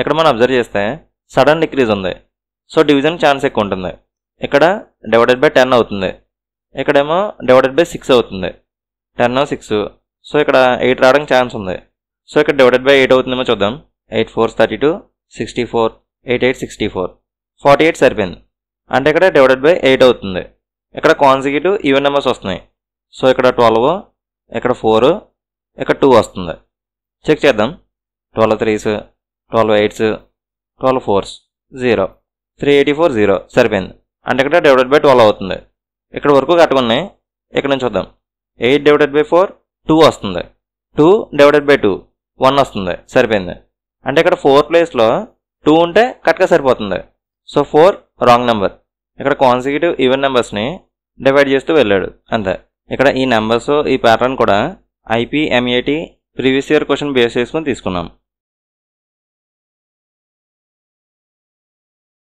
ఇక్కడ మనం అబ్జర్వ్ చేస్తే సడన్ డిక్రీజ్ ఉంది. సో డివిజన్ ఛాన్స్ ఎక్కువ ఉంటుంది. ఇక్కడ డివైడెడ్ బై 10 అవుతుంది. ఇక్కడేమో డివైడెడ్ బై 6 అవుతుంది. 10 6. సో ఇక్కడ 8 రావడానికి ఛాన్స్ ఉంది. సో ఇక్కడ డివైడెడ్ బై 8 అవుతుందేమో చూద్దాం. 8 4 32, 64, 8 8 64, 48 సరిపోయింది. అంటే ఇక్కడ డివైడెడ్ బై 8 అవుతుంది. ఇక్కడ కాన్సిక్యూటివ్ ఈవెన్ నెంబర్స్ వస్తున్నాయి. సో ఇక్కడ 12, ఇక్కడ 4, ఇక్కడ 2 వస్తుంది. చెక్ చేద్దాం. 12 3s, 12 8s, 12 4s 0, 384 0 సరిపోయింది. అంటే ఇక్కడ డివైడెడ్ బై 12 అవుతుంది. ఇక్కడ వరకు కట్టుకున్నాయి. ఇక్కడ నుంచి చూద్దాం. 8 డివైడెడ్ బై 4 2 వస్తుంది. 2 డివైడెడ్ బై 2 1 వస్తుంది. సరిపోయింది. అంటే ఇక్కడ 4 ప్లేస్లో 2 ఉంటే కరెక్ట్గా సరిపోతుంది. So 4 wrong number. ఇక్కడ కాన్సిక్యూటివ్ ఈవెన్ నెంబర్స్ని డివైడ్ చేస్తూ వెళ్ళాడు అంతే. ఇక్కడ ఈ నెంబర్స్ ఈ ప్యాటర్న్ కూడా IPMAT previous year question base చేసుకుని తీసుకున్నాం.